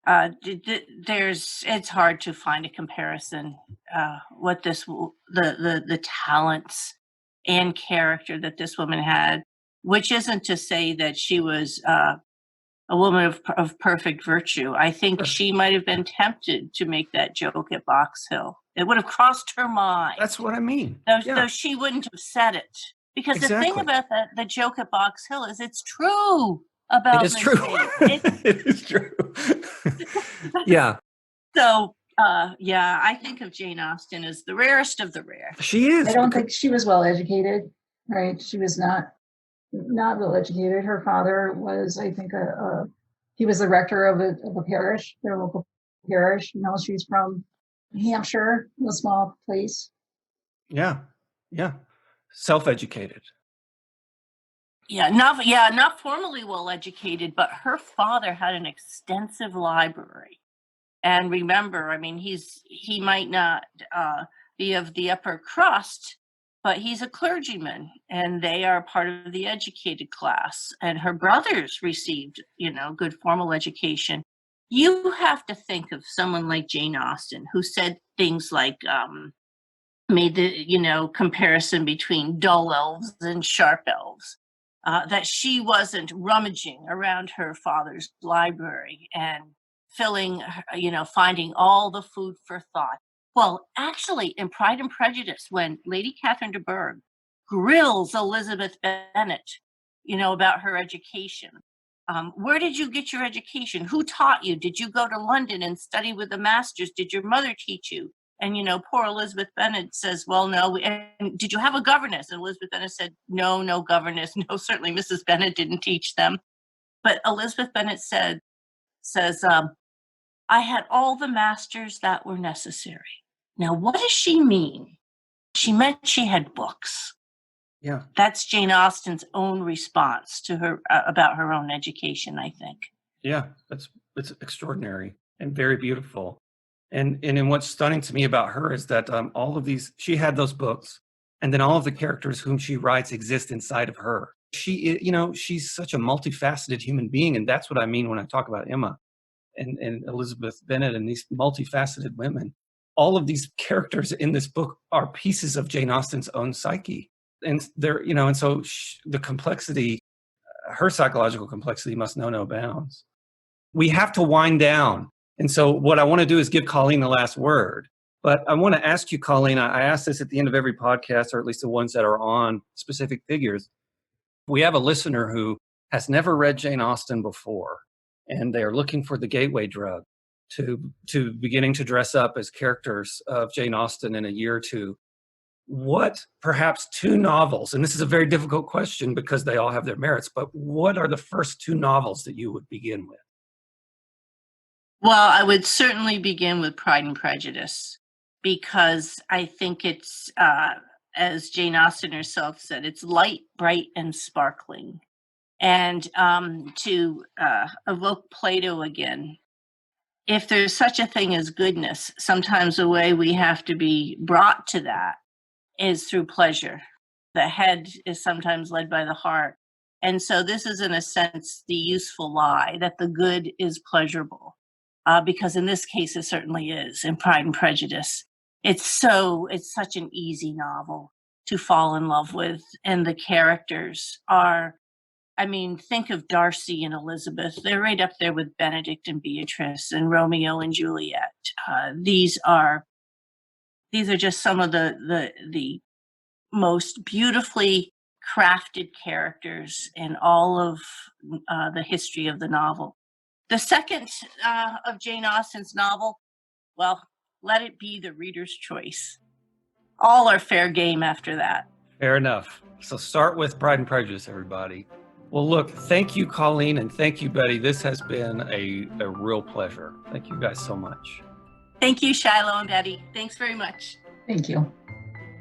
It's hard to find a comparison. What the talents and character that this woman had, which isn't to say that she was a woman of perfect virtue. I think Sure. she might have been tempted to make that joke at Box Hill. It would have crossed her mind. That's what I mean. Though she wouldn't have said it. Because the thing Exactly. about the joke at Box Hill is it's true about It is Miss true. Bates. It is true. Yeah. So, I think of Jane Austen as the rarest of the rare. She is. I don't think she was well educated, right? She was not well educated. Her father was, I think, he was the rector of a parish, their local parish. She's from Hampshire, a small place. Yeah. Self-educated. Not formally well educated, but her father had an extensive library. And remember, I mean, he might not be of the upper crust, but he's a clergyman, and they are part of the educated class. And her brothers received, good formal education. You have to think of someone like Jane Austen, who said things like, made the, comparison between dull elves and sharp elves. That she wasn't rummaging around her father's library and finding all the food for thought. Well, actually, in Pride and Prejudice, when Lady Catherine de Bourgh grills Elizabeth Bennet, about her education, where did you get your education? Who taught you? Did you go to London and study with the masters? Did your mother teach you? And, poor Elizabeth Bennet says, well, no. And did you have a governess? And Elizabeth Bennet said, no governess. No, certainly Mrs. Bennet didn't teach them. But Elizabeth Bennet says, I had all the masters that were necessary. Now, what does she mean? She meant she had books. Yeah. That's Jane Austen's own response to her about her own education, I think. Yeah, it's extraordinary and very beautiful. And what's stunning to me about her is that all of these, she had those books, and then all of the characters whom she writes exist inside of her. She, she's such a multifaceted human being, and that's what I mean when I talk about Emma and Elizabeth Bennet and these multifaceted women. All of these characters in this book are pieces of Jane Austen's own psyche, and they're, and so the complexity, her psychological complexity, must know no bounds. We have to wind down. And so what I want to do is give Colleen the last word. But I want to ask you, Colleen, I ask this at the end of every podcast, or at least the ones that are on specific figures. We have a listener who has never read Jane Austen before, and they are looking for the gateway drug to beginning to dress up as characters of Jane Austen in a year or two. What, perhaps 2 novels, and this is a very difficult question because they all have their merits, but what are the first 2 novels that you would begin with? Well, I would certainly begin with Pride and Prejudice, because I think it's, as Jane Austen herself said, it's light, bright, and sparkling. And to evoke Plato again, if there's such a thing as goodness, sometimes the way we have to be brought to that is through pleasure. The head is sometimes led by the heart. And so this is, in a sense, the useful lie, that the good is pleasurable. Because in this case, it certainly is, in Pride and Prejudice. It's such an easy novel to fall in love with. And the characters are, think of Darcy and Elizabeth. They're right up there with Benedict and Beatrice and Romeo and Juliet. These are just some of the most beautifully crafted characters in all of the history of the novel. The second of Jane Austen's novel, well, let it be the reader's choice. All are fair game after that. Fair enough. So start with Pride and Prejudice, everybody. Well, look, thank you, Colleen, and thank you, Betty. This has been a real pleasure. Thank you guys so much. Thank you, Shiloh and Betty. Thanks very much. Thank you.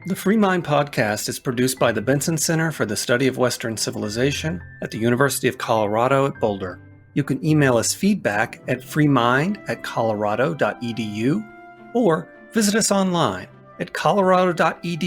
The Free Mind Podcast is produced by the Benson Center for the Study of Western Civilization at the University of Colorado at Boulder. You can email us feedback at freemind@colorado.edu or visit us online at colorado.edu